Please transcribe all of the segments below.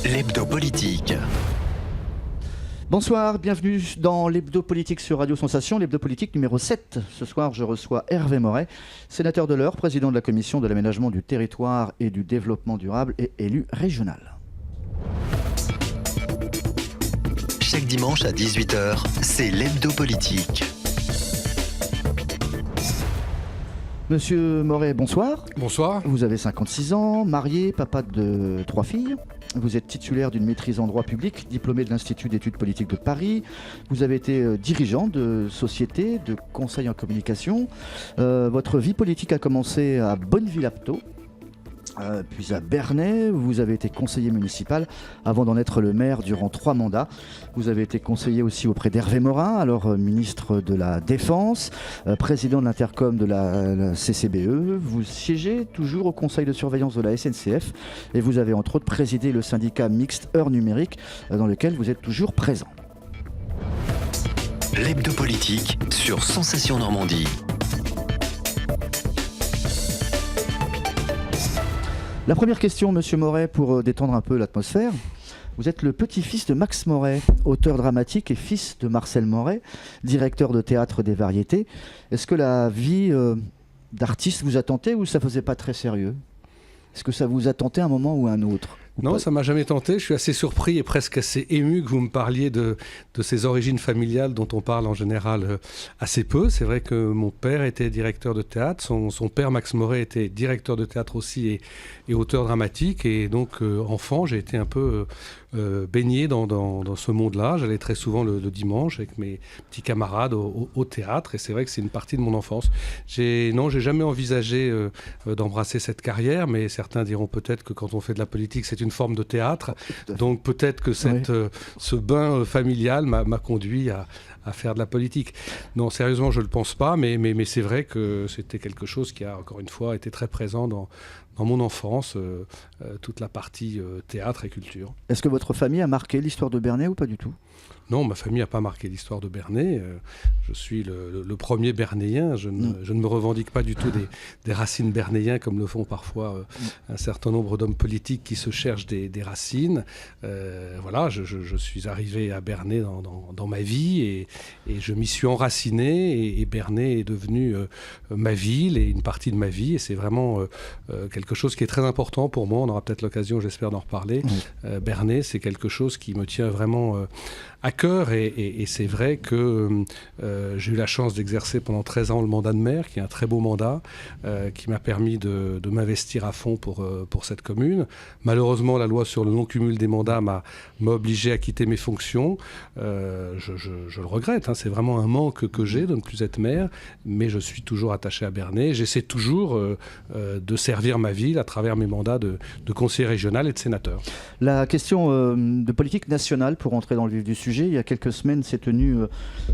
L'hebdo politique. Bonsoir, bienvenue dans l'hebdo politique sur Radio Sensation, l'hebdo politique numéro 7. Ce soir, je reçois Hervé Moret, sénateur de l'Eure, président de la commission de l'aménagement du territoire et du développement durable et élu régional. Chaque dimanche à 18h, c'est l'hebdo politique. Monsieur Moret, bonsoir. Bonsoir. Vous avez 56 ans, marié, papa de 3 filles. Vous êtes titulaire d'une maîtrise en droit public, diplômé de l'Institut d'études politiques de Paris. Vous avez été dirigeant de société, de conseil en communication. Votre vie politique a commencé à Bonneville-Apteaux, puis à Bernay. Vous avez été conseiller municipal avant d'en être le maire durant 3 mandats. Vous avez été conseiller aussi auprès d'Hervé Morin, alors ministre de la Défense, président de l'intercom de la CCBE. Vous siégez toujours au conseil de surveillance de la SNCF et vous avez entre autres présidé le syndicat mixte Heure Numérique dans lequel vous êtes toujours présent. L'hebdo politique sur Sensation Normandie. La première question, Monsieur Moret, pour détendre un peu l'atmosphère. Vous êtes le petit-fils de Max Moret, auteur dramatique et fils de Marcel Moret, directeur de théâtre des Variétés. Est-ce que la vie d'artiste vous a tenté ou ça faisait pas très sérieux ? Est-ce que ça vous a tenté un moment ou un autre ? Non, ça m'a jamais tenté. Je suis assez surpris et presque assez ému que vous me parliez de ces origines familiales dont on parle en général assez peu. C'est vrai que mon père était directeur de théâtre, son père Max Moret était directeur de théâtre aussi et auteur dramatique. Et donc, enfant, j'ai été un peu baigné dans ce monde-là. J'allais très souvent le dimanche avec mes petits camarades au théâtre. Et c'est vrai que c'est une partie de mon enfance. J'ai jamais envisagé d'embrasser cette carrière, mais certains diront peut-être que quand on fait de la politique, c'est une forme de théâtre. Donc peut-être que ce bain familial m'a conduit à faire de la politique. Non, sérieusement, je ne le pense pas, mais c'est vrai que c'était quelque chose qui a, encore une fois, été très présent dans mon enfance, toute la partie théâtre et culture. Est-ce que votre famille a marqué l'histoire de Bernay ou pas du tout ? Non, ma famille n'a pas marqué l'histoire de Bernay. Je suis le premier Bernayen. Je ne me revendique pas du tout des racines bernayen comme le font parfois un certain nombre d'hommes politiques qui se cherchent des racines. Voilà, je suis arrivé à Bernay dans ma vie et je m'y suis enraciné et Bernay est devenu ma ville et une partie de ma vie. Et c'est vraiment quelque chose qui est très important pour moi. On aura peut-être l'occasion, j'espère, d'en reparler. Bernay, c'est quelque chose qui me tient vraiment à cœur et c'est vrai que j'ai eu la chance d'exercer pendant 13 ans le mandat de maire, qui est un très beau mandat, qui m'a permis de m'investir à fond pour cette commune. Malheureusement, la loi sur le non-cumul des mandats m'a obligé à quitter mes fonctions. Je le regrette, hein, c'est vraiment un manque que j'ai de ne plus être maire, mais je suis toujours attaché à Bernay. J'essaie toujours de servir ma ville à travers mes mandats de conseiller régional et de sénateur. La question de politique nationale, pour entrer dans le vif du sujet, il y a quelques semaines s'est tenu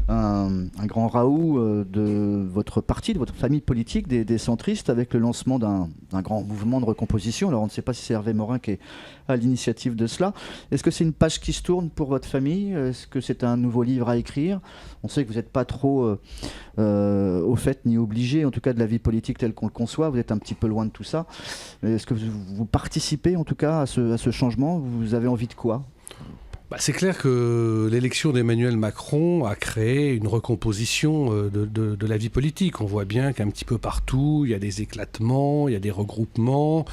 un grand raout de votre parti, de votre famille politique, des centristes, avec le lancement d'un grand mouvement de recomposition. Alors on ne sait pas si c'est Hervé Morin qui est à l'initiative de cela. Est-ce que c'est une page qui se tourne pour votre famille ? Est-ce que c'est un nouveau livre à écrire ? On sait que vous n'êtes pas trop au fait ni obligé, en tout cas de la vie politique telle qu'on le conçoit. Vous êtes un petit peu loin de tout ça. Est-ce que vous participez en tout cas à ce changement ? Vous avez envie de quoi ? C'est clair que l'élection d'Emmanuel Macron a créé une recomposition de la vie politique. On voit bien qu'un petit peu partout, il y a des éclatements, il y a des regroupements,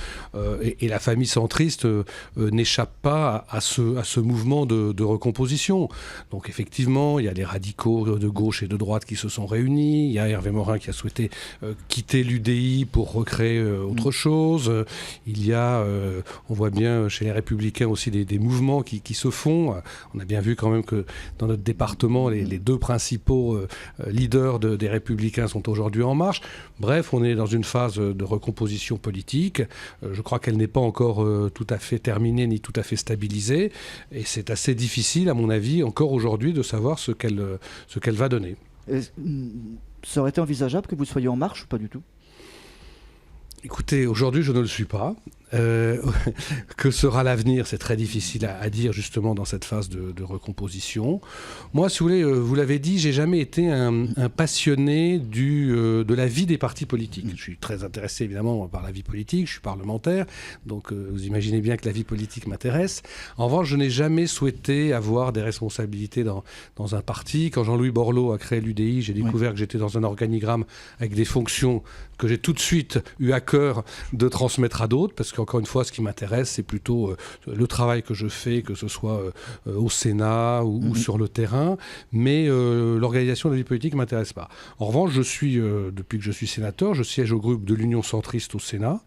et la famille centriste n'échappe pas à ce mouvement de recomposition. Donc effectivement, il y a des radicaux de gauche et de droite qui se sont réunis, il y a Hervé Morin qui a souhaité quitter l'UDI pour recréer autre chose, il y a, on voit bien chez les Républicains aussi des mouvements qui se font. On a bien vu quand même que dans notre département, les deux principaux leaders des Républicains sont aujourd'hui en marche. Bref, on est dans une phase de recomposition politique. Je crois qu'elle n'est pas encore tout à fait terminée ni tout à fait stabilisée. Et c'est assez difficile, à mon avis, encore aujourd'hui, de savoir ce qu'elle va donner. Ça aurait été envisageable que vous soyez en marche ou pas du tout ? Écoutez, aujourd'hui, je ne le suis pas. Que sera l'avenir? C'est très difficile à dire justement dans cette phase de recomposition. Moi, si vous voulez, vous l'avez dit, j'ai jamais été un passionné de la vie des partis politiques. Je suis très intéressé évidemment par la vie politique, je suis parlementaire, donc vous imaginez bien que la vie politique m'intéresse. En revanche, je n'ai jamais souhaité avoir des responsabilités dans un parti. Quand Jean-Louis Borloo a créé l'UDI, j'ai découvert que j'étais dans un organigramme avec des fonctions que j'ai tout de suite eu à cœur de transmettre à d'autres, parce qu'encore une fois, ce qui m'intéresse, c'est plutôt le travail que je fais, que ce soit au Sénat ou sur le terrain, mais l'organisation de la vie politique ne m'intéresse pas. En revanche, depuis que je suis sénateur, je siège au groupe de l'Union centriste au Sénat.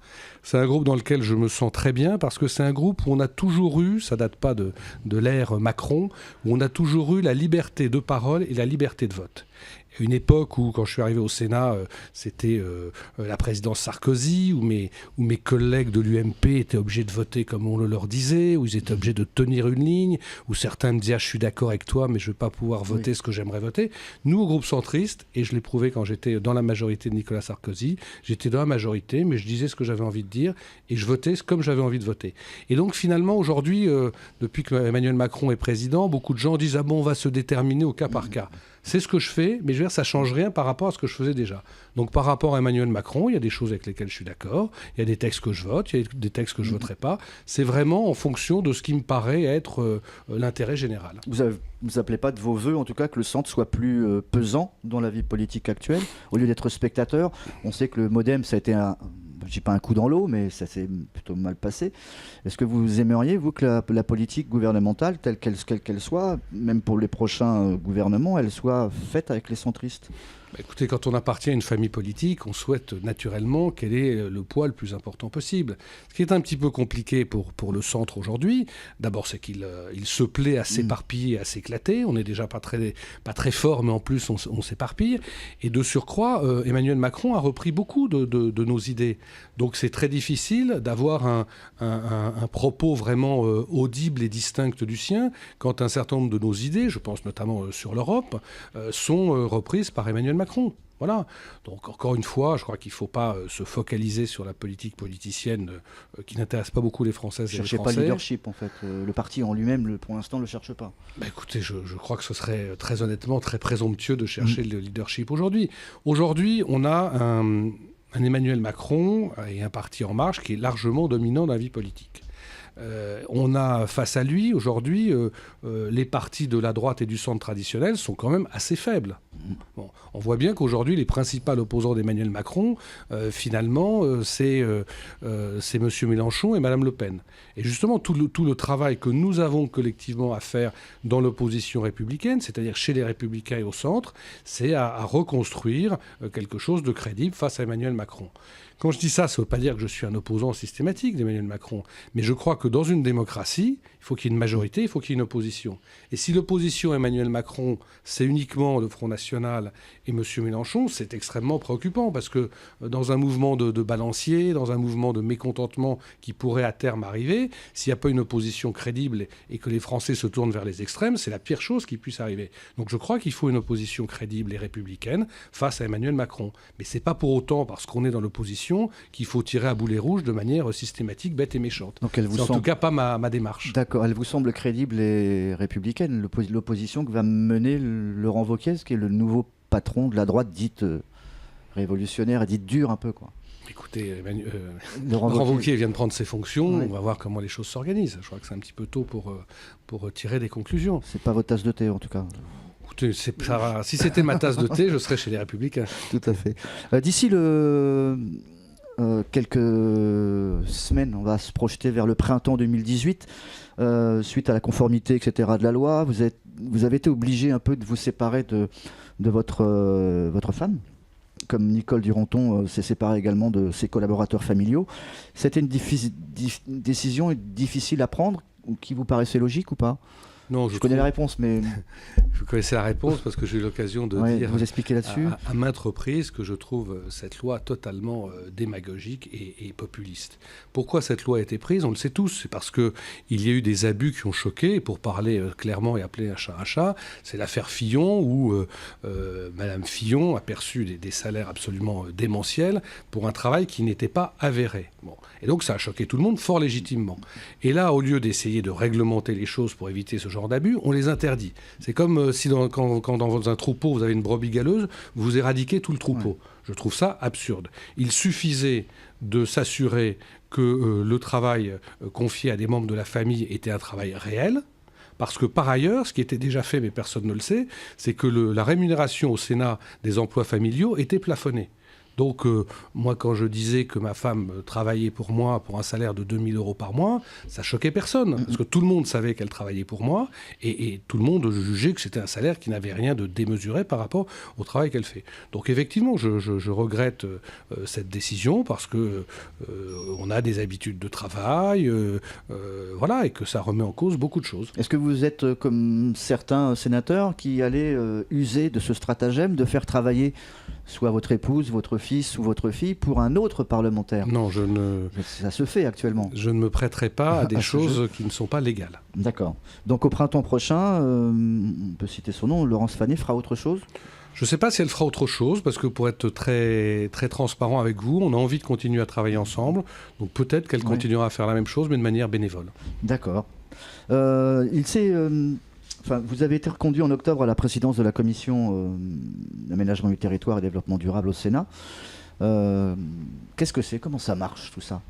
C'est un groupe dans lequel je me sens très bien, parce que c'est un groupe où on a toujours eu, ça date pas de l'ère Macron, où on a toujours eu la liberté de parole et la liberté de vote. Une époque où, quand je suis arrivé au Sénat, c'était la présidence Sarkozy, où mes collègues de l'UMP étaient obligés de voter comme on le leur disait, où ils étaient obligés de tenir une ligne, où certains me disaient « je suis d'accord avec toi, mais je ne vais pas pouvoir voter ce que j'aimerais voter ». Nous, au groupe centriste, et je l'ai prouvé quand j'étais dans la majorité de Nicolas Sarkozy, j'étais dans la majorité, mais je disais ce que j'avais envie de dire, et je votais comme j'avais envie de voter. Et donc finalement, aujourd'hui, depuis que Emmanuel Macron est président, beaucoup de gens disent « ah bon, on va se déterminer au cas par cas ». C'est ce que je fais, mais je veux dire, ça ne change rien par rapport à ce que je faisais déjà. Donc par rapport à Emmanuel Macron, il y a des choses avec lesquelles je suis d'accord, il y a des textes que je vote, il y a des textes que je ne voterai pas. C'est vraiment en fonction de ce qui me paraît être l'intérêt général. Vous appelez pas de vos voeux, en tout cas, que le centre soit plus pesant dans la vie politique actuelle, au lieu d'être spectateur? On sait que le MoDem, ça a été je dis pas un coup dans l'eau, mais ça s'est plutôt mal passé. Est-ce que vous aimeriez, vous, que la politique gouvernementale, telle qu'elle soit, même pour les prochains gouvernements, elle soit faite avec les centristes? Écoutez, quand on appartient à une famille politique, on souhaite naturellement qu'elle ait le poids le plus important possible. Ce qui est un petit peu compliqué pour le centre aujourd'hui, d'abord c'est qu'il se plaît à s'éparpiller, à s'éclater. On n'est déjà pas très fort, mais en plus on s'éparpille. Et de surcroît, Emmanuel Macron a repris beaucoup de nos idées. Donc c'est très difficile d'avoir un propos vraiment audible et distinct du sien quand un certain nombre de nos idées, je pense notamment sur l'Europe, sont reprises par Emmanuel Macron. Voilà. Donc encore une fois, je crois qu'il ne faut pas se focaliser sur la politique politicienne qui n'intéresse pas beaucoup les Françaises et les Français. Vous ne cherchez pas le leadership en fait. Le parti en lui-même, pour l'instant, ne le cherche pas. Écoutez, je crois que ce serait très honnêtement très présomptueux de chercher le leadership aujourd'hui. Aujourd'hui, on a un Emmanuel Macron et un parti En Marche qui est largement dominant dans la vie politique. On a face à lui aujourd'hui les partis de la droite et du centre traditionnel sont quand même assez faibles. Bon, on voit bien qu'aujourd'hui les principaux opposants d'Emmanuel Macron finalement c'est M. Mélenchon et Mme Le Pen. Et justement tout le travail que nous avons collectivement à faire dans l'opposition républicaine, c'est-à-dire chez les Républicains et au centre, c'est à reconstruire quelque chose de crédible face à Emmanuel Macron. Quand je dis ça, ça ne veut pas dire que je suis un opposant systématique d'Emmanuel Macron, mais je crois que dans une démocratie, il faut qu'il y ait une majorité, il faut qu'il y ait une opposition. Et si l'opposition à Emmanuel Macron, c'est uniquement le Front National et M. Mélenchon, c'est extrêmement préoccupant, parce que dans un mouvement de balancier, dans un mouvement de mécontentement qui pourrait à terme arriver, s'il n'y a pas une opposition crédible et que les Français se tournent vers les extrêmes, c'est la pire chose qui puisse arriver. Donc je crois qu'il faut une opposition crédible et républicaine face à Emmanuel Macron. Mais ce n'est pas pour autant, parce qu'on est dans l'opposition, qu'il faut tirer à boulet rouge de manière systématique, bête et méchante. Donc c'est en tout cas pas ma démarche. D'accord, elle vous semble crédible et républicaine, l'opposition que va mener Laurent Wauquiez, qui est le nouveau patron de la droite dite révolutionnaire et dite dure un peu, quoi. Écoutez, Laurent Wauquiez vient de prendre ses fonctions, ouais. On va voir comment les choses s'organisent. Je crois que c'est un petit peu tôt pour tirer des conclusions. C'est pas votre tasse de thé en tout cas. Écoutez, si c'était ma tasse de thé, je serais chez les Républicains. Tout à fait. D'ici quelques semaines, on va se projeter vers le printemps 2018. Suite à la conformité, etc. de la loi, vous avez été obligé un peu de vous séparer de votre femme, comme Nicole Duranton s'est séparée également de ses collaborateurs familiaux. C'était une décision difficile à prendre, qui vous paraissait logique ou pas? Non, je connais la réponse, mais... Vous connaissez la réponse parce que j'ai eu l'occasion de dire vous expliquer là-dessus à maintes reprises que je trouve cette loi totalement démagogique et populiste. Pourquoi cette loi a été prise? On le sait tous. C'est parce qu'il y a eu des abus qui ont choqué. Et pour parler clairement et appeler un chat, c'est l'affaire Fillon où Madame Fillon a perçu des salaires absolument démentiels pour un travail qui n'était pas avéré. Bon. Et donc ça a choqué tout le monde fort légitimement. Et là, au lieu d'essayer de réglementer les choses pour éviter ce genre d'abus, on les interdit. C'est comme si quand dans un troupeau, vous avez une brebis galeuse, vous éradiquez tout le troupeau. Ouais. Je trouve ça absurde. Il suffisait de s'assurer que le travail confié à des membres de la famille était un travail réel, parce que par ailleurs, ce qui était déjà fait, mais personne ne le sait, c'est que la rémunération au Sénat des emplois familiaux était plafonnée. Donc, moi, quand je disais que ma femme travaillait pour moi pour un salaire de 2 000 € par mois, ça choquait personne. Parce que tout le monde savait qu'elle travaillait pour moi et tout le monde jugeait que c'était un salaire qui n'avait rien de démesuré par rapport au travail qu'elle fait. Donc, effectivement, je regrette cette décision parce que on a des habitudes de travail, voilà, et que ça remet en cause beaucoup de choses. Est-ce que vous êtes comme certains sénateurs qui allaient user de ce stratagème de faire travailler soit votre épouse, votre fils ou votre fille pour un autre parlementaire? Non, ça se fait actuellement. Je ne me prêterai pas à des choses qui ne sont pas légales. D'accord. Donc au printemps prochain, on peut citer son nom, Laurence Fané fera autre chose? Je ne sais pas si elle fera autre chose, parce que pour être très, très transparent avec vous, on a envie de continuer à travailler ensemble. Donc peut-être qu'elle continuera à faire la même chose, mais de manière bénévole. D'accord. Vous avez été reconduit en octobre à la présidence de la commission d'aménagement du territoire et développement durable au Sénat. Qu'est-ce que c'est? Comment ça marche tout ça?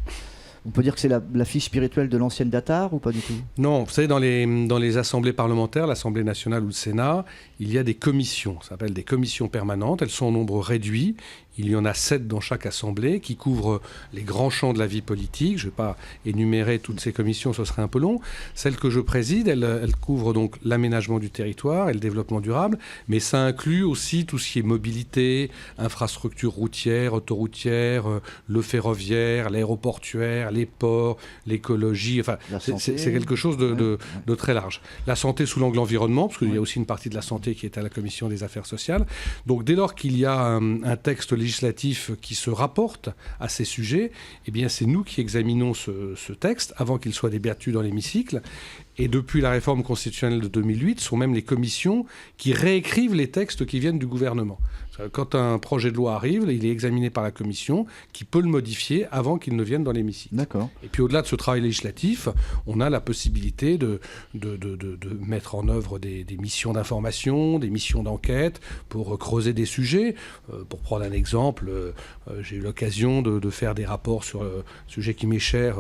On peut dire que c'est la fille spirituelle de l'ancienne Datar ou pas du tout? Non, vous savez, dans les assemblées parlementaires, l'Assemblée nationale ou le Sénat, il y a des commissions, ça s'appelle des commissions permanentes, elles sont en nombre réduit. Il y en a 7 dans chaque assemblée qui couvrent les grands champs de la vie politique. Je ne vais pas énumérer toutes ces commissions, ce serait un peu long. Celle que je préside, elle couvre donc l'aménagement du territoire et le développement durable, mais ça inclut aussi tout ce qui est mobilité, infrastructures routières, autoroutières, le ferroviaire, l'aéroportuaire, les ports, l'écologie. Enfin, c'est quelque chose de très large. La santé sous l'angle environnement, parce qu'il y a aussi une partie de la santé qui est à la commission des affaires sociales. Donc dès lors qu'il y a un texte législatif qui se rapporte à ces sujets, eh bien c'est nous qui examinons ce texte avant qu'il soit débattu dans l'hémicycle. Et depuis la réforme constitutionnelle de 2008, ce sont même les commissions qui réécrivent les textes qui viennent du gouvernement. Quand un projet de loi arrive, il est examiné par la commission qui peut le modifier avant qu'il ne vienne dans l'hémicycle. D'accord. Et puis au-delà de ce travail législatif, on a la possibilité de mettre en œuvre des missions d'information, des missions d'enquête pour creuser des sujets. Pour prendre un exemple, j'ai eu l'occasion de faire des rapports sur un sujet qui m'est cher,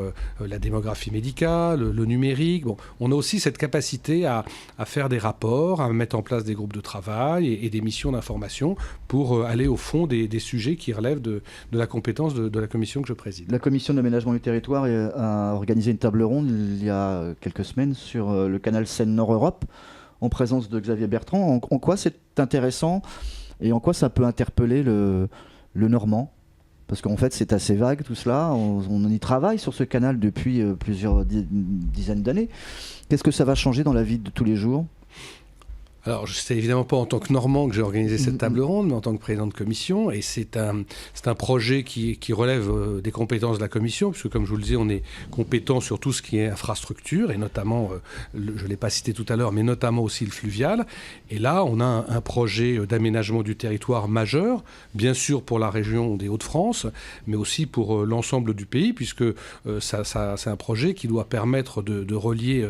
la démographie médicale, le numérique. Bon, on a aussi cette capacité à faire des rapports, à mettre en place des groupes de travail et des missions d'information pour aller au fond des sujets qui relèvent de la compétence de la commission que je préside. La commission d'aménagement du territoire a organisé une table ronde il y a quelques semaines sur le canal Seine-Nord-Europe, en présence de Xavier Bertrand. En quoi c'est intéressant et en quoi ça peut interpeller le Normand? Parce qu'en fait, c'est assez vague tout cela. On y travaille sur ce canal depuis plusieurs dizaines d'années. Qu'est-ce que ça va changer dans la vie de tous les jours? Alors, c'est évidemment pas en tant que Normand que j'ai organisé cette table ronde, mais en tant que président de commission. Et c'est un projet qui relève des compétences de la commission, puisque comme je vous le disais, on est compétent sur tout ce qui est infrastructure, et notamment, je ne l'ai pas cité tout à l'heure, mais notamment aussi le fluvial. Et là, on a un projet d'aménagement du territoire majeur, bien sûr pour la région des Hauts-de-France, mais aussi pour l'ensemble du pays, puisque c'est un projet qui doit permettre de relier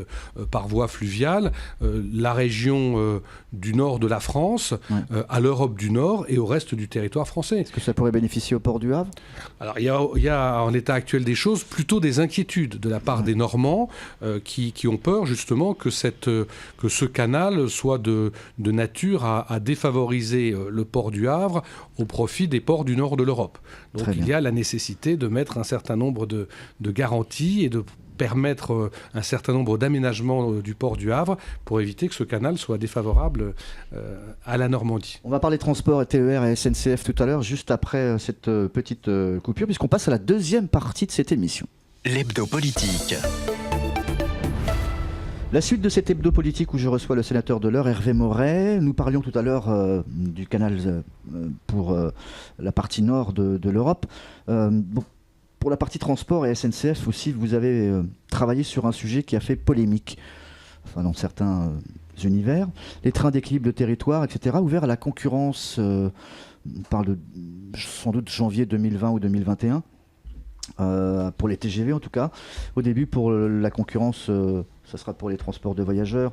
par voie fluviale la région du nord de la France à l'Europe du Nord et au reste du territoire français. Est-ce que ça pourrait bénéficier au port du Havre? Alors il y a en l'état actuel des choses plutôt des inquiétudes de la part des Normands qui ont peur justement que ce canal soit de nature à défavoriser le port du Havre au profit des ports du nord de l'Europe. Donc il y a la nécessité de mettre un certain nombre de garanties et de permettre un certain nombre d'aménagements du port du Havre pour éviter que ce canal soit défavorable à la Normandie. On va parler transport et TER et SNCF tout à l'heure, juste après cette petite coupure, puisqu'on passe à la deuxième partie de cette émission. L'hebdo politique. La suite de cet hebdo politique où je reçois le sénateur de l'Eure, Hervé Moret. Nous parlions tout à l'heure du canal pour la partie nord de l'Europe. Pour la partie transport et SNCF aussi, vous avez travaillé sur un sujet qui a fait polémique, enfin dans certains univers. Les trains d'équilibre de territoire, etc., ouverts à la concurrence, on parle de sans doute janvier 2020 ou 2021, pour les TGV en tout cas. Au début, pour la concurrence, ça sera pour les transports de voyageurs.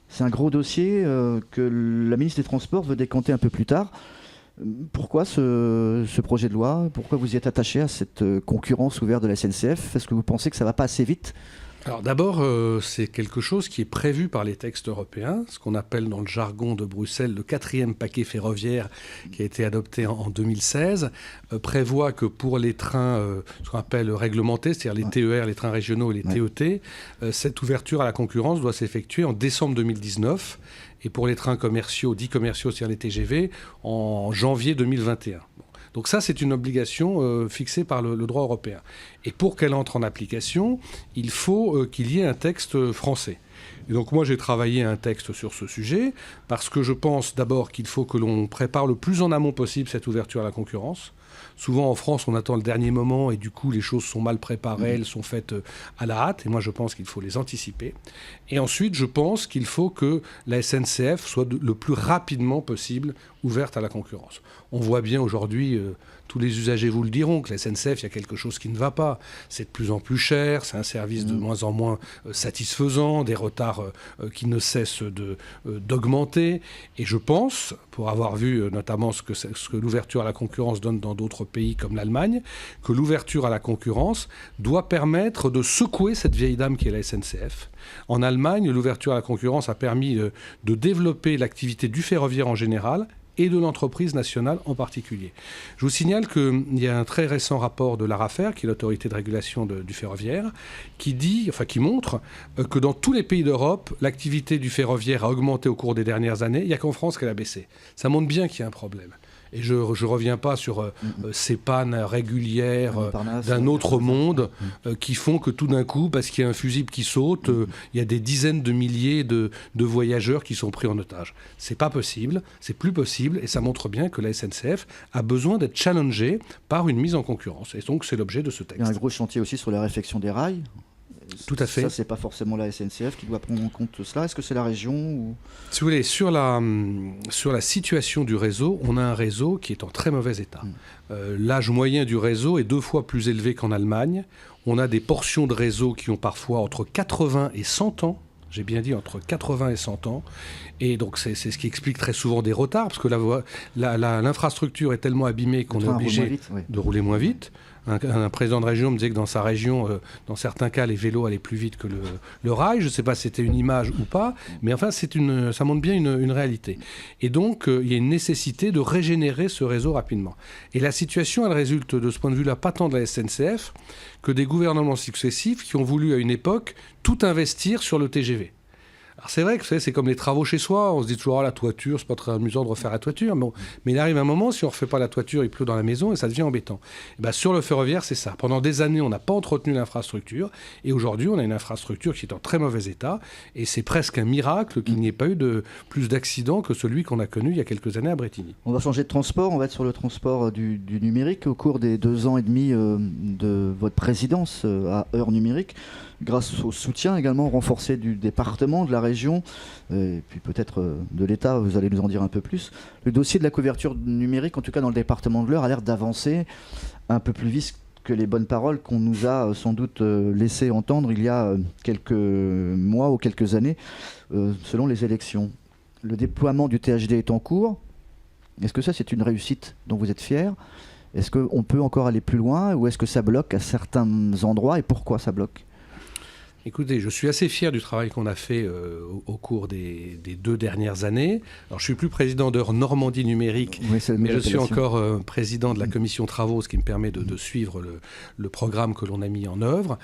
C'est un gros dossier que la ministre des Transports veut décanter un peu plus tard. Pourquoi ce projet de loi? Pourquoi vous y êtes attaché à cette concurrence ouverte de la SNCF? Est-ce que vous pensez que ça ne va pas assez vite? Alors d'abord, c'est quelque chose qui est prévu par les textes européens, ce qu'on appelle dans le jargon de Bruxelles le 4e paquet ferroviaire qui a été adopté en 2016, prévoit que pour les trains, ce qu'on appelle réglementés, c'est-à-dire les TER, les trains régionaux et les TET, cette ouverture à la concurrence doit s'effectuer en décembre 2019 et pour les trains commerciaux, dits commerciaux, c'est-à-dire les TGV, en janvier 2021. Donc ça, c'est une obligation fixée par le droit européen. Et pour qu'elle entre en application, il faut qu'il y ait un texte français. Et donc moi, j'ai travaillé un texte sur ce sujet parce que je pense d'abord qu'il faut que l'on prépare le plus en amont possible cette ouverture à la concurrence. Souvent en France, on attend le dernier moment et du coup, les choses sont mal préparées, elles sont faites à la hâte. Et moi, je pense qu'il faut les anticiper. Et ensuite, je pense qu'il faut que la SNCF soit le plus rapidement possible ouverte à la concurrence. On voit bien aujourd'hui, tous les usagers vous le diront, que la SNCF, il y a quelque chose qui ne va pas. C'est de plus en plus cher, c'est un service de moins en moins satisfaisant, des retards qui ne cessent d'augmenter. Et je pense, pour avoir vu notamment ce que l'ouverture à la concurrence donne dans d'autres pays comme l'Allemagne, que l'ouverture à la concurrence doit permettre de secouer cette vieille dame qui est la SNCF. En Allemagne, l'ouverture à la concurrence a permis de développer l'activité du ferroviaire en général et de l'entreprise nationale en particulier. Je vous signale qu'il y a un très récent rapport de l'ARAFER, qui est l'autorité de régulation du ferroviaire, qui montre que dans tous les pays d'Europe, l'activité du ferroviaire a augmenté au cours des dernières années. Il n'y a qu'en France qu'elle a baissé. Ça montre bien qu'il y a un problème. Et je ne reviens pas sur ces pannes régulières d'un autre monde qui font que tout d'un coup, parce qu'il y a un fusible qui saute, il y a des dizaines de milliers de voyageurs qui sont pris en otage. Ce n'est pas possible, c'est plus possible, et ça montre bien que la SNCF a besoin d'être challengée par une mise en concurrence. Et donc c'est l'objet de ce texte. Il y a un gros chantier aussi sur la réfection des rails. Tout à fait. Ça, c'est pas forcément la SNCF qui doit prendre en compte cela. Est-ce que c'est la région ou... Si vous voulez, sur la situation du réseau, on a un réseau qui est en très mauvais état. L'âge moyen du réseau est 2 fois plus élevé qu'en Allemagne. On a des portions de réseau qui ont parfois entre 80 et 100 ans. J'ai bien dit entre 80 et 100 ans. Et donc, c'est ce qui explique très souvent des retards, parce que l'infrastructure est tellement abîmée qu'on est obligé de rouler moins vite. Un président de région me disait que dans sa région, dans certains cas, les vélos allaient plus vite que le rail. Je ne sais pas si c'était une image ou pas, mais enfin, ça montre bien une réalité. Et donc, il y a une nécessité de régénérer ce réseau rapidement. Et la situation, elle résulte de ce point de vue-là, pas tant de la SNCF que des gouvernements successifs qui ont voulu, à une époque, tout investir sur le TGV. Alors c'est vrai que c'est comme les travaux chez soi, on se dit toujours la toiture, c'est pas très amusant de refaire la toiture, mais il arrive un moment, si on refait pas la toiture, il pleut dans la maison et ça devient embêtant. Et sur le ferroviaire, c'est ça. Pendant des années, on n'a pas entretenu l'infrastructure et aujourd'hui, on a une infrastructure qui est en très mauvais état et c'est presque un miracle qu'il n'y ait pas eu plus d'accidents que celui qu'on a connu il y a quelques années à Brétigny. On va changer de transport, on va être sur le transport du numérique au cours des 2 ans et demi de votre présidence à Heure Numérique. Grâce au soutien également renforcé du département, de la région, et puis peut-être de l'État, vous allez nous en dire un peu plus. Le dossier de la couverture numérique, en tout cas dans le département de l'Eure, a l'air d'avancer un peu plus vite que les bonnes paroles qu'on nous a sans doute laissé entendre il y a quelques mois ou quelques années, selon les élections. Le déploiement du THD est en cours. Est-ce que ça, c'est une réussite dont vous êtes fiers ? Est-ce qu'on peut encore aller plus loin ou est-ce que ça bloque à certains endroits et pourquoi ça bloque ? Écoutez, je suis assez fier du travail qu'on a fait au cours des 2 dernières années. Alors, je suis plus président d'Heure Normandie Numérique, mais je suis encore président de la commission travaux, ce qui me permet de suivre le programme que l'on a mis en œuvre.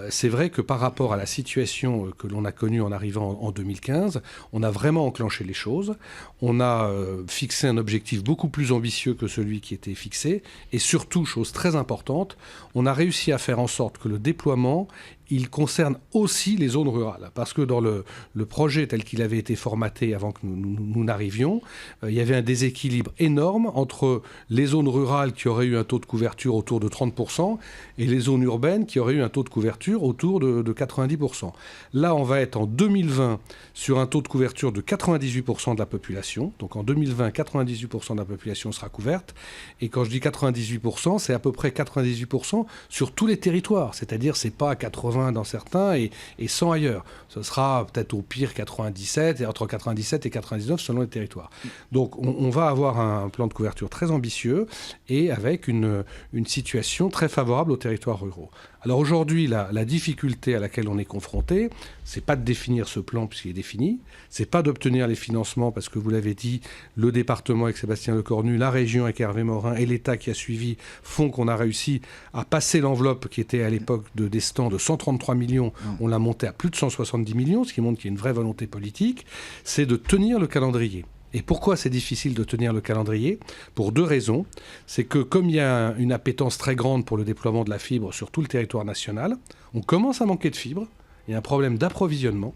C'est vrai que par rapport à la situation que l'on a connue en arrivant en 2015, on a vraiment enclenché les choses. On a fixé un objectif beaucoup plus ambitieux que celui qui était fixé. Et surtout, chose très importante, on a réussi à faire en sorte que le déploiement il concerne aussi les zones rurales. Parce que dans le projet tel qu'il avait été formaté avant que nous n'arrivions, il y avait un déséquilibre énorme entre les zones rurales qui auraient eu un taux de couverture autour de 30% et les zones urbaines qui auraient eu un taux de couverture autour de 90%. Là, on va être en 2020 sur un taux de couverture de 98% de la population. Donc en 2020, 98% de la population sera couverte. Et quand je dis 98%, c'est à peu près 98% sur tous les territoires. C'est-à-dire, c'est pas 80 dans certains et 100 ailleurs. Ce sera peut-être au pire 97, et entre 97 et 99 selon les territoires. Donc on va avoir un plan de couverture très ambitieux et avec une situation très favorable aux territoires ruraux. Alors aujourd'hui, la difficulté à laquelle on est confronté, c'est pas de définir ce plan puisqu'il est défini, c'est pas d'obtenir les financements parce que vous l'avez dit, le département avec Sébastien Lecornu, la région avec Hervé Morin et l'État qui a suivi font qu'on a réussi à passer l'enveloppe qui était à l'époque de Destan de 133 millions, on l'a montée à plus de 170 millions, ce qui montre qu'il y a une vraie volonté politique, c'est de tenir le calendrier. Et pourquoi c'est difficile de tenir le calendrier ? Pour deux raisons. C'est que comme il y a une appétence très grande pour le déploiement de la fibre sur tout le territoire national, on commence à manquer de fibre, il y a un problème d'approvisionnement.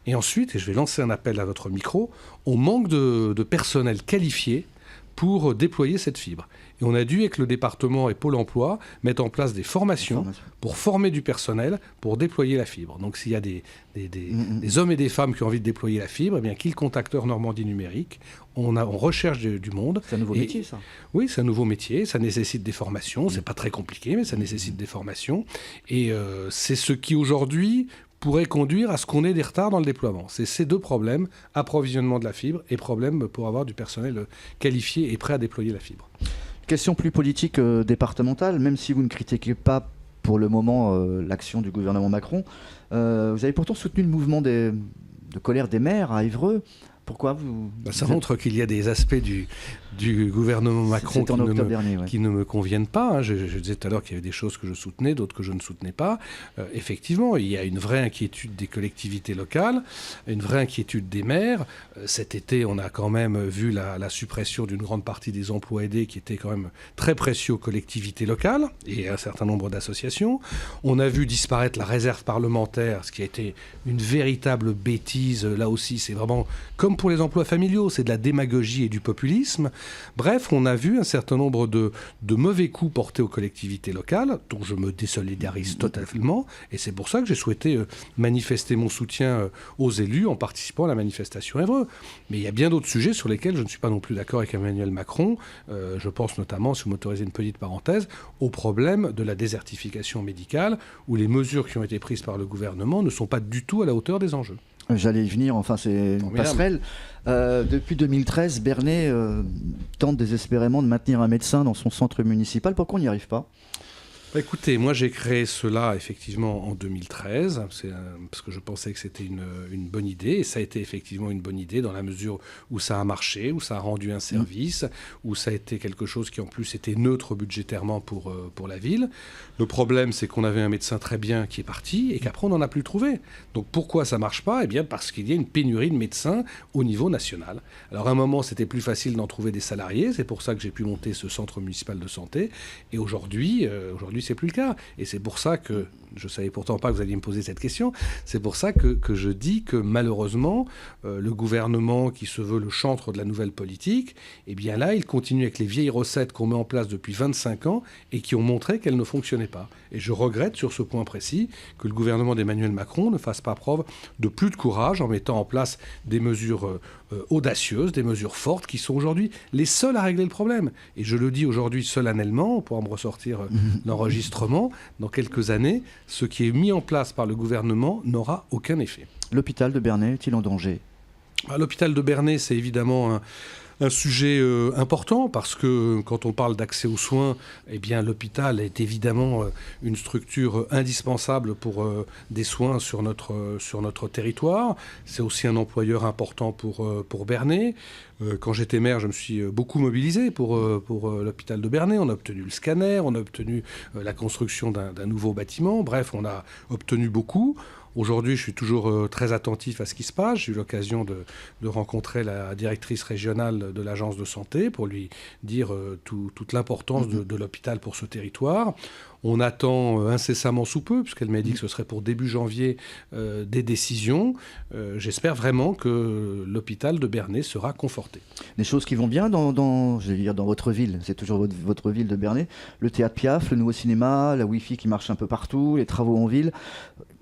Et ensuite, et je vais lancer un appel à votre micro, on manque de personnel qualifié pour déployer cette fibre. Et on a dû, avec le département et Pôle emploi, mettre en place des formations pour former du personnel pour déployer la fibre. Donc s'il y a des hommes et des femmes qui ont envie de déployer la fibre, eh bien qu'ils contactent Normandie Numérique. On recherche du monde. C'est un nouveau métier, ça. Oui, c'est un nouveau métier. Ça nécessite des formations. C'est pas très compliqué, mais ça nécessite des formations. Et c'est ce qui, aujourd'hui, pourrait conduire à ce qu'on ait des retards dans le déploiement. C'est ces deux problèmes, approvisionnement de la fibre et problème pour avoir du personnel qualifié et prêt à déployer la fibre. Question plus politique départementale, même si vous ne critiquez pas pour le moment l'action du gouvernement Macron, vous avez pourtant soutenu le mouvement de colère des maires à Évreux. Pourquoi ça montre qu'il y a des aspects du gouvernement Macron qui ne me conviennent pas. Je disais tout à l'heure qu'il y avait des choses que je soutenais, d'autres que je ne soutenais pas. Effectivement, il y a une vraie inquiétude des collectivités locales, une vraie inquiétude des maires. Cet été, on a quand même vu la suppression d'une grande partie des emplois aidés qui étaient quand même très précieux aux collectivités locales et à un certain nombre d'associations. On a vu disparaître la réserve parlementaire, ce qui a été une véritable bêtise. Là aussi, c'est vraiment comme pour les emplois familiaux, c'est de la démagogie et du populisme. Bref, on a vu un certain nombre de mauvais coups portés aux collectivités locales, dont je me désolidarise totalement, et c'est pour ça que j'ai souhaité manifester mon soutien aux élus en participant à la manifestation Évreux. Mais il y a bien d'autres sujets sur lesquels je ne suis pas non plus d'accord avec Emmanuel Macron. Je pense notamment, si vous m'autorisez une petite parenthèse, au problème de la désertification médicale, où les mesures qui ont été prises par le gouvernement ne sont pas du tout à la hauteur des enjeux. J'allais y venir, enfin c'est une passerelle. Depuis 2013, Bernay tente désespérément de maintenir un médecin dans son centre municipal. Pourquoi on n'y arrive pas ? Écoutez, moi j'ai créé cela effectivement en 2013, parce que je pensais que c'était une bonne idée, et ça a été effectivement une bonne idée dans la mesure où ça a marché, où ça a rendu un service, où ça a été quelque chose qui en plus était neutre budgétairement pour la ville. Le problème, c'est qu'on avait un médecin très bien qui est parti et qu'après on n'en a plus trouvé. Donc pourquoi ça ne marche pas ? Eh bien parce qu'il y a une pénurie de médecins au niveau national. Alors à un moment, c'était plus facile d'en trouver des salariés, c'est pour ça que j'ai pu monter ce centre municipal de santé, et aujourd'hui c'est plus le cas. Et c'est pour ça que, je ne savais pourtant pas que vous alliez me poser cette question, c'est pour ça que je dis que malheureusement, le gouvernement qui se veut le chantre de la nouvelle politique, eh bien là, il continue avec les vieilles recettes qu'on met en place depuis 25 ans et qui ont montré qu'elles ne fonctionnaient pas. Et je regrette sur ce point précis que le gouvernement d'Emmanuel Macron ne fasse pas preuve de plus de courage en mettant en place des mesures audacieuses, des mesures fortes qui sont aujourd'hui les seules à régler le problème. Et je le dis aujourd'hui solennellement, on pourra me ressortir l'enregistrement, dans quelques années, ce qui est mis en place par le gouvernement n'aura aucun effet. L'hôpital de Bernay est-il en danger ? L'hôpital de Bernay, c'est évidemment un sujet important parce que quand on parle d'accès aux soins, eh bien l'hôpital est évidemment une structure indispensable pour des soins sur notre territoire. C'est aussi un employeur important pour Bernay. Quand j'étais maire, je me suis beaucoup mobilisé pour l'hôpital de Bernay. On a obtenu le scanner, on a obtenu la construction d'un nouveau bâtiment. Bref, on a obtenu beaucoup. Aujourd'hui, je suis toujours très attentif à ce qui se passe. J'ai eu l'occasion de rencontrer la directrice régionale de l'agence de santé pour lui dire toute l'importance de l'hôpital pour ce territoire. On attend incessamment sous peu, puisqu'elle m'a dit que ce serait pour début janvier des décisions. J'espère vraiment que l'hôpital de Bernay sera conforté. Des choses qui vont bien dans votre ville, c'est toujours votre ville de Bernay. Le théâtre Piaf, le nouveau cinéma, la Wi-Fi qui marche un peu partout, les travaux en ville.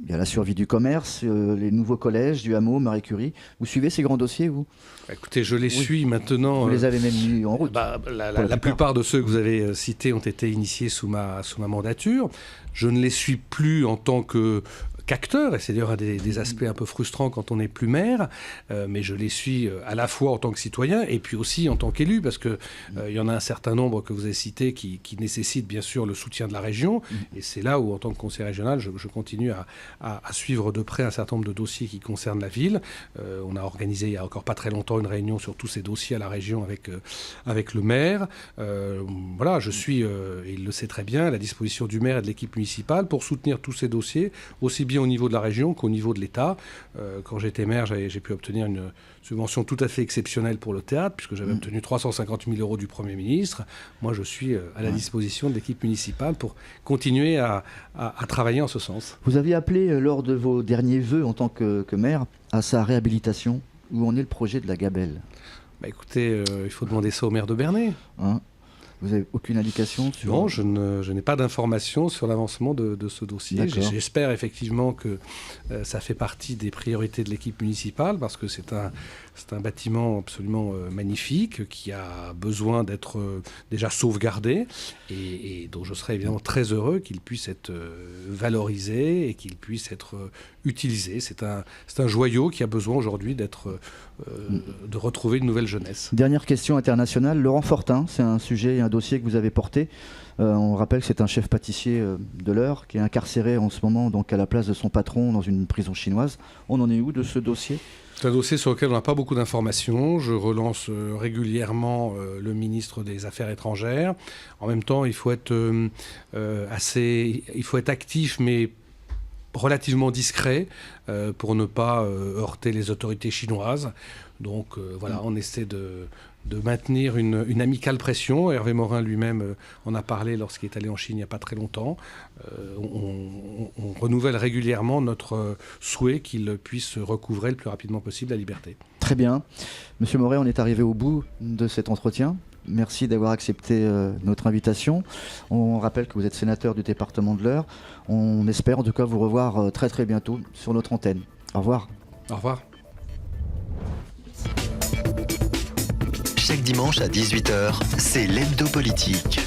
Il y a la survie du commerce, les nouveaux collèges du hameau, Marie Curie. Vous suivez ces grands dossiers, vous ? Écoutez, je les suis maintenant. Vous les avez même mis en route. La plupart de ceux que vous avez cités ont été initiés sous ma mandature. Je ne les suis plus en tant qu'acteur, et c'est d'ailleurs un des aspects un peu frustrants quand on n'est plus maire, mais je les suis à la fois en tant que citoyen et puis aussi en tant qu'élu, parce qu'il y en a un certain nombre que vous avez cités qui nécessitent bien sûr le soutien de la région, et c'est là où en tant que conseiller régional, je continue à suivre de près un certain nombre de dossiers qui concernent la ville. On a organisé il n'y a encore pas très longtemps une réunion sur tous ces dossiers à la région avec le maire. Voilà, je suis, et il le sait très bien, à la disposition du maire et de l'équipe municipale pour soutenir tous ces dossiers, aussi bien au niveau de la région qu'au niveau de l'État. Quand j'étais maire, j'ai pu obtenir une subvention tout à fait exceptionnelle pour le théâtre, puisque j'avais obtenu 350 000 € du Premier ministre. Moi, je suis à la disposition de l'équipe municipale pour continuer à travailler en ce sens. Vous aviez appelé, lors de vos derniers vœux en tant que maire, à sa réhabilitation. Où en est le projet de la Gabelle ? Écoutez, il faut demander ça au maire de Bernay. Vous n'avez aucune indication sur... Non, je n'ai pas d'informations sur l'avancement de ce dossier. J'espère effectivement que ça fait partie des priorités de l'équipe municipale, parce que c'est un bâtiment absolument magnifique qui a besoin d'être déjà sauvegardé et dont je serais évidemment très heureux qu'il puisse être valorisé et qu'il puisse être utilisé. C'est un joyau qui a besoin aujourd'hui de retrouver une nouvelle jeunesse. Dernière question internationale. Laurent Fortin, c'est un sujet et un dossier que vous avez porté. On rappelle que c'est un chef pâtissier de l'Eure qui est incarcéré en ce moment donc à la place de son patron dans une prison chinoise. On en est où de ce dossier ? C'est un dossier sur lequel on n'a pas beaucoup d'informations. Je relance régulièrement le ministre des Affaires étrangères. En même temps, il faut être actif, mais relativement discret pour ne pas heurter les autorités chinoises. Donc voilà, on essaie de maintenir une amicale pression. Hervé Morin lui-même en a parlé lorsqu'il est allé en Chine il n'y a pas très longtemps. On renouvelle régulièrement notre souhait qu'il puisse recouvrer le plus rapidement possible la liberté. Très bien. Monsieur Moret, on est arrivé au bout de cet entretien. Merci d'avoir accepté notre invitation. On rappelle que vous êtes sénateur du département de l'Eure. On espère en tout cas vous revoir très très bientôt sur notre antenne. Au revoir. Au revoir. Chaque dimanche à 18h, c'est l'Hebdo Politique.